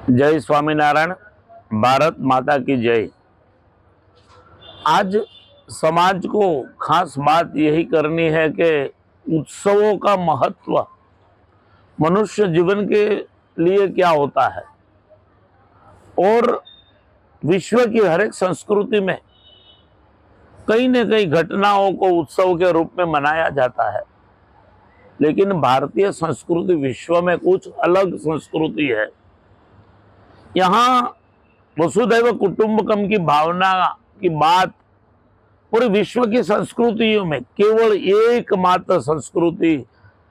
जय स्वामीनारायण। भारत माता की जय। आज समाज को खास बात यही करनी है कि उत्सवों का महत्व मनुष्य जीवन के लिए क्या होता है और विश्व की हर एक संस्कृति में कई न कई घटनाओं को उत्सव के रूप में मनाया जाता है। लेकिन भारतीय संस्कृति विश्व में कुछ अलग संस्कृति है। यहाँ वसुधैव कुटुंबकम की भावना की बात पूरे विश्व की संस्कृतियों में केवल एकमात्र संस्कृति,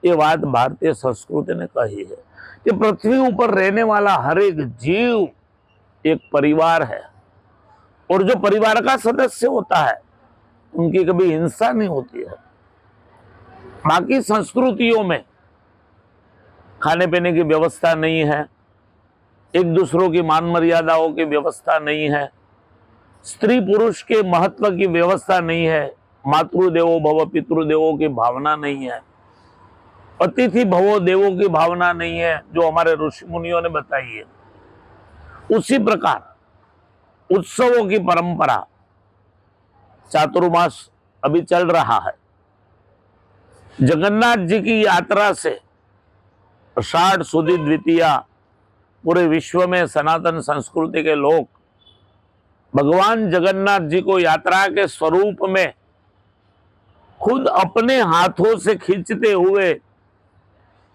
ये बात भारतीय संस्कृति ने कही है कि पृथ्वी ऊपर रहने वाला हर एक जीव एक परिवार है और जो परिवार का सदस्य होता है उनकी कभी हिंसा नहीं होती है। बाकी संस्कृतियों में खाने पीने की व्यवस्था नहीं है, एक दूसरों की मान मर्यादाओं की व्यवस्था नहीं है, स्त्री पुरुष के महत्व की व्यवस्था नहीं है, मातृदेवो भव पितृदेवों की भावना नहीं है, अतिथि भवो देवों की भावना नहीं है जो हमारे ऋषि मुनियों ने बताई है। उसी प्रकार उत्सवों की परंपरा, चातुर्मास अभी चल रहा है। जगन्नाथ जी की यात्रा से आषाढ़ सुदी द्वितीया पूरे विश्व में सनातन संस्कृति के लोग भगवान जगन्नाथ जी को यात्रा के स्वरूप में खुद अपने हाथों से खींचते हुए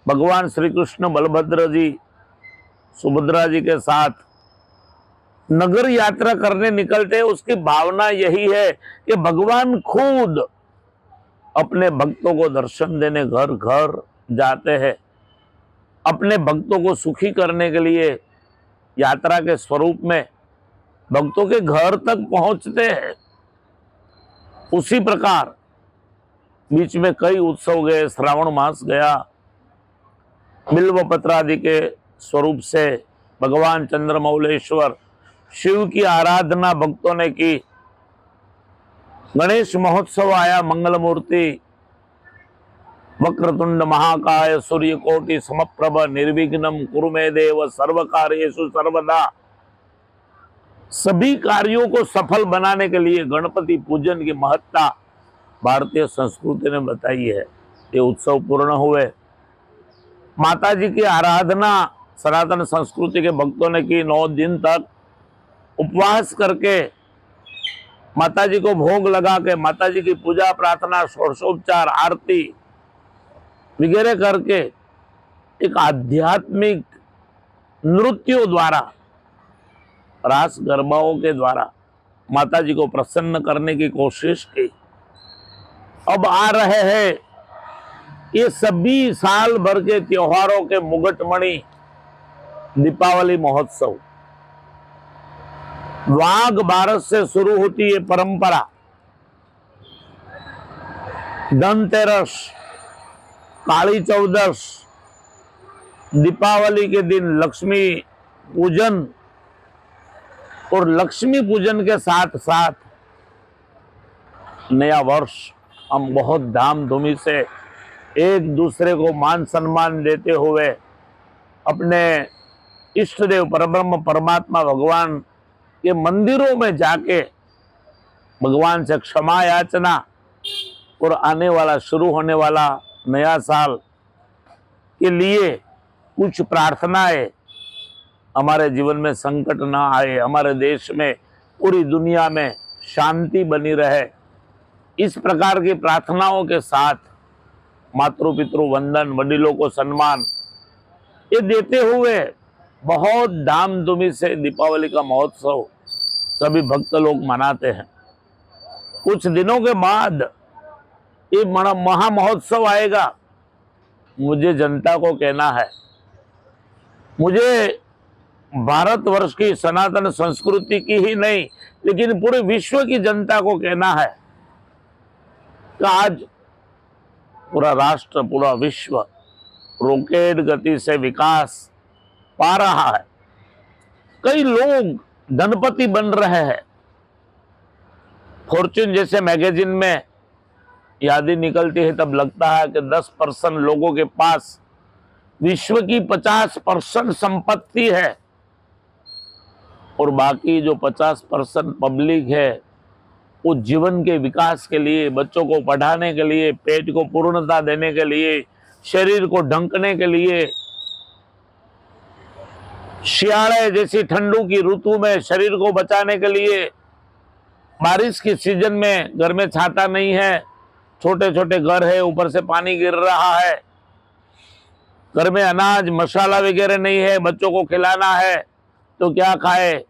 भगवान श्री कृष्ण बलभद्र जी सुभद्रा जी के साथ नगर यात्रा करने निकलते हैं। उसकी भावना यही है कि भगवान खुद अपने भक्तों को दर्शन देने घर घर जाते हैं, अपने भक्तों को सुखी करने के लिए यात्रा के स्वरूप में भक्तों के घर तक पहुंचते हैं। उसी प्रकार बीच में कई उत्सव गए, श्रावण मास गया, बिल्व पत्र आदि के स्वरूप से भगवान चंद्रमौलेश्वर शिव की आराधना भक्तों ने की। गणेश महोत्सव आया, मंगल मूर्ति वक्रतुंड महाकाय सूर्यकोटि समप्रभ निर्विघ्नं कुरु मे देव सर्वकार्येषु सर्वदा। सभी कार्यों को सफल बनाने के लिए गणपति पूजन की महत्ता भारतीय संस्कृति ने बताई है। ये उत्सव पूर्ण हुए। माता जी की आराधना सनातन संस्कृति के भक्तों ने की। 9 दिन तक उपवास करके माता जी को भोग लगा के माता जी की पूजा प्रार्थना, षोडशोपचार, आरती वगैरह करके एक आध्यात्मिक नृत्यों द्वारा, रास गरबाओं के द्वारा माता जी को प्रसन्न करने की कोशिश की। अब आ रहे हैं ये सभी साल भर के त्योहारों के मुगटमणि दीपावली महोत्सव। वाघ बारस से शुरू होती है परंपरा। धनतेरस, काली चौदस, दीपावली के दिन लक्ष्मी पूजन और लक्ष्मी पूजन के साथ साथ नया वर्ष हम बहुत धामधूमी से एक दूसरे को मान सम्मान देते हुए अपने इष्ट देव परब्रह्म परमात्मा भगवान के मंदिरों में जाके भगवान से क्षमा याचना और आने वाला शुरू होने वाला नया साल के लिए कुछ प्रार्थनाएं, हमारे जीवन में संकट ना आए, हमारे देश में पूरी दुनिया में शांति बनी रहे, इस प्रकार की प्रार्थनाओं के साथ मातृ पितृ वंदन, वडिलों को सम्मान, ये देते हुए बहुत धामधूमी से दीपावली का महोत्सव सभी भक्त लोग मनाते हैं। कुछ दिनों के बाद ये महा महोत्सव आएगा। मुझे जनता को कहना है, मुझे भारतवर्ष की सनातन संस्कृति की ही नहीं लेकिन पूरे विश्व की जनता को कहना है कि आज पूरा राष्ट्र, पूरा विश्व रॉकेट गति से विकास पा रहा है। कई लोग धनपति बन रहे हैं। फॉर्च्यून जैसे मैगजीन में यादी निकलती है तब लगता है कि 10% लोगों के पास विश्व की 50% संपत्ति है। और बाकी जो 50% पब्लिक है वो जीवन के विकास के लिए, बच्चों को पढ़ाने के लिए, पेट को पूर्णता देने के लिए, शरीर को ढंकने के लिए, शियाड़े जैसी ठंडू की ऋतु में शरीर को बचाने के लिए, बारिश की सीजन में घर में छाता नहीं है, छोटे छोटे घर है, ऊपर से पानी गिर रहा है, घर में अनाज मसाला वगैरह नहीं है, बच्चों को खिलाना है तो क्या खाए।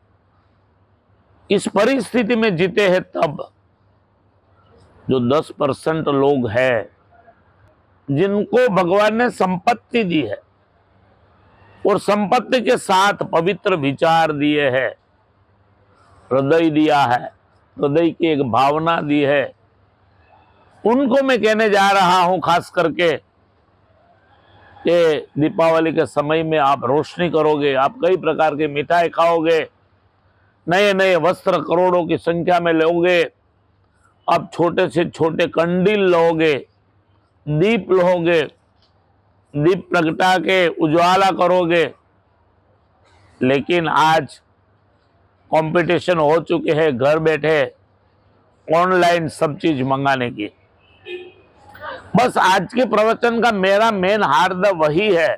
इस परिस्थिति में जीते हैं तब जो 10% लोग हैं जिनको भगवान ने संपत्ति दी है और संपत्ति के साथ पवित्र विचार दिए हैं, हृदय दिया है, हृदय की एक भावना दी है, उनको मैं कहने जा रहा हूं खास करके कि दीपावली के समय में आप रोशनी करोगे, आप कई प्रकार की मिठाई खाओगे, नए नए वस्त्र करोड़ों की संख्या में लोगे, आप छोटे से छोटे कंडील लोगे, दीप लोगे, दीप प्रगटा के उज्वाला करोगे। लेकिन आज कंपटीशन हो चुके हैं घर बैठे ऑनलाइन सब चीज मंगाने की। बस आज के प्रवचन का मेरा मेन हार्द वही है,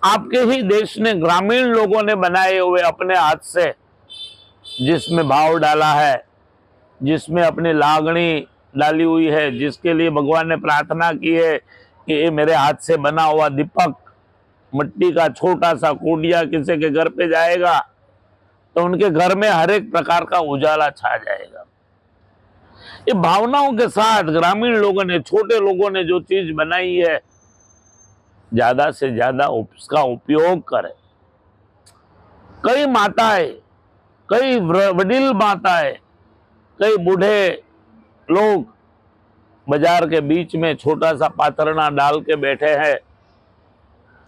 आपके ही देश ने ग्रामीण लोगों ने बनाए हुए अपने हाथ से, जिसमें भाव डाला है, जिसमें अपनी लागणी डाली हुई है, जिसके लिए भगवान ने प्रार्थना की है कि ये मेरे हाथ से बना हुआ दीपक, मिट्टी का छोटा सा कुंडिया किसी के घर पे जाएगा तो उनके घर में हर एक प्रकार का उजाला छा जाएगा। ये भावनाओं के साथ ग्रामीण लोगों ने, छोटे लोगों ने जो चीज बनाई है, ज्यादा से ज्यादा उसका उपयोग करें। कई माताएं, कई वडील माताएं, कई बूढ़े लोग बाजार के बीच में छोटा सा पाथरना डाल के बैठे हैं,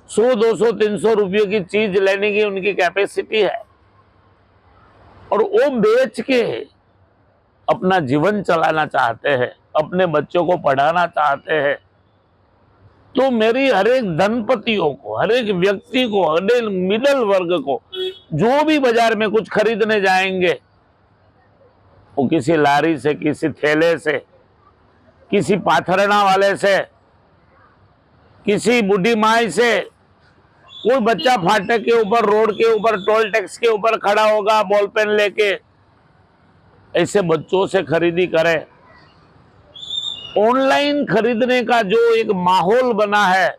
100, 200, 300 रुपये की चीज लेने की उनकी कैपेसिटी है और वो बेच के अपना जीवन चलाना चाहते हैं, अपने बच्चों को पढ़ाना चाहते हैं। तो मेरी हर एक धनपतियों को, हर एक व्यक्ति को, हर एक मिडिल वर्ग को जो भी बाजार में कुछ खरीदने जाएंगे, वो किसी लारी से, किसी ठेले से, किसी पाथरना वाले से, किसी बूढ़ी माई से, कोई बच्चा फाटक के ऊपर, रोड के ऊपर, टोल टैक्स के ऊपर खड़ा होगा बॉल पेन लेके, ऐसे बच्चों से खरीदी करें। ऑनलाइन खरीदने का जो एक माहौल बना है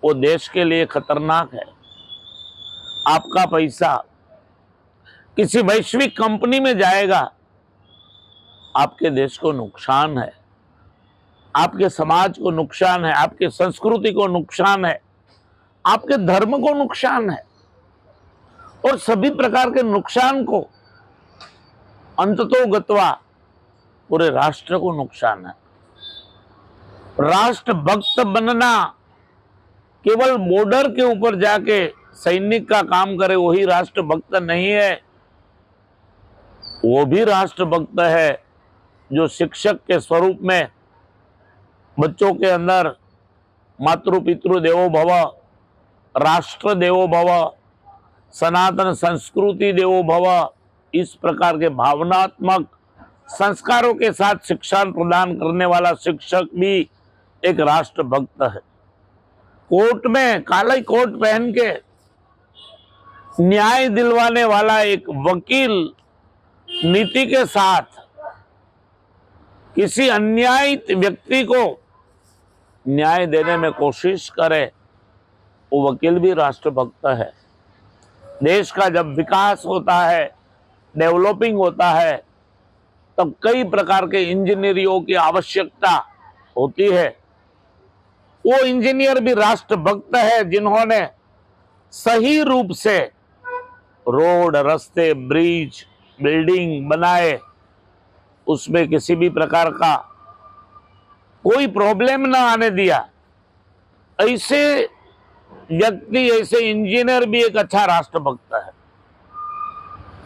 वो देश के लिए खतरनाक है। आपका पैसा किसी वैश्विक कंपनी में जाएगा, आपके देश को नुकसान है, आपके समाज को नुकसान है, आपकी संस्कृति को नुकसान है, आपके धर्म को नुकसान है और सभी प्रकार के नुकसान को अंततोगत्वा पूरे राष्ट्र को नुकसान है। राष्ट्रभक्त बनना केवल बॉर्डर के ऊपर जाके सैनिक का काम करे वही राष्ट्रभक्त नहीं है, वो भी राष्ट्रभक्त है जो शिक्षक के स्वरूप में बच्चों के अंदर मातृ पितृ देवो भव, राष्ट्र देवो भव, सनातन संस्कृति देवो भव, इस प्रकार के भावनात्मक संस्कारों के साथ शिक्षा प्रदान करने वाला शिक्षक भी एक राष्ट्रभक्त है। कोर्ट में काला कोट पहन के न्याय दिलवाने वाला एक वकील नीति के साथ किसी अन्यायित व्यक्ति को न्याय देने में कोशिश करे, वो वकील भी राष्ट्रभक्त है। देश का जब विकास होता है, डेवलपिंग होता है, तब कई प्रकार के इंजीनियरों की आवश्यकता होती है। वो इंजीनियर भी राष्ट्रभक्त है जिन्होंने सही रूप से रोड, रास्ते, ब्रिज, बिल्डिंग बनाए, उसमें किसी भी प्रकार का कोई प्रॉब्लम ना आने दिया। ऐसे व्यक्ति, ऐसे इंजीनियर भी एक अच्छा राष्ट्रभक्त है।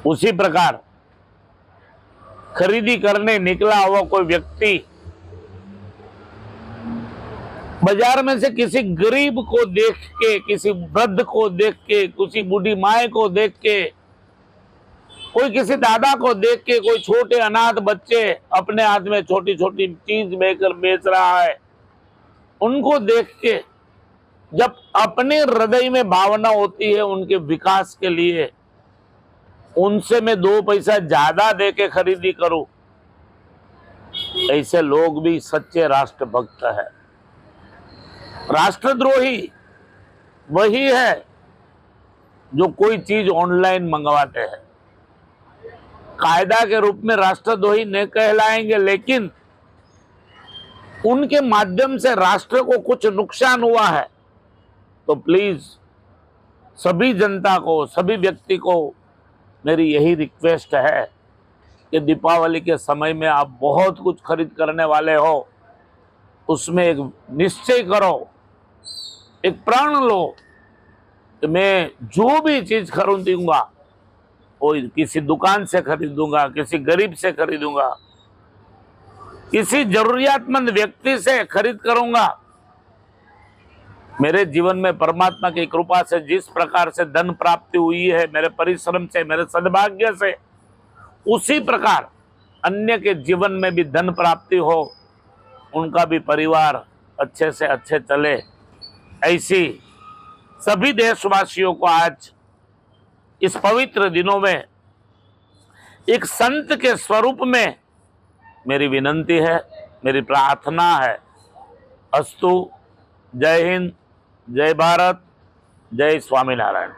उसी प्रकार खरीदी करने निकला हुआ कोई व्यक्ति बाजार में से किसी गरीब को देख के, किसी वृद्ध को देख के, किसी बूढ़ी माए को देख के कोई किसी दादा को देख के कोई छोटे अनाथ बच्चे अपने हाथ में छोटी छोटी चीज बेच रहा है, उनको देख के जब अपने हृदय में भावना होती है उनके विकास के लिए, उनसे मैं 2 पैसा ज्यादा दे के खरीदी करूं, ऐसे लोग भी सच्चे राष्ट्रभक्त है। राष्ट्रद्रोही वही है जो कोई चीज ऑनलाइन मंगवाते हैं। कायदा के रूप में राष्ट्रद्रोही नहीं कहलाएंगे, लेकिन उनके माध्यम से राष्ट्र को कुछ नुकसान हुआ है तो प्लीज सभी जनता को, सभी व्यक्ति को मेरी यही रिक्वेस्ट है कि दीपावली के समय में आप बहुत कुछ खरीद करने वाले हो, उसमें एक निश्चय करो, एक प्रण लो कि मैं जो भी चीज खरीदूंगा वो किसी दुकान से खरीदूंगा, किसी गरीब से खरीदूंगा, किसी जरूरियातमंद व्यक्ति से खरीद करूंगा। मेरे जीवन में परमात्मा की कृपा से जिस प्रकार से धन प्राप्ति हुई है, मेरे परिश्रम से, मेरे सद्भाग्य से, उसी प्रकार अन्य के जीवन में भी धन प्राप्ति हो, उनका भी परिवार अच्छे से अच्छे चले, ऐसी सभी देशवासियों को आज इस पवित्र दिनों में एक संत के स्वरूप में मेरी विनंती है, मेरी प्रार्थना है। अस्तु। जय हिंद, जय भारत, जय स्वामीनारायण।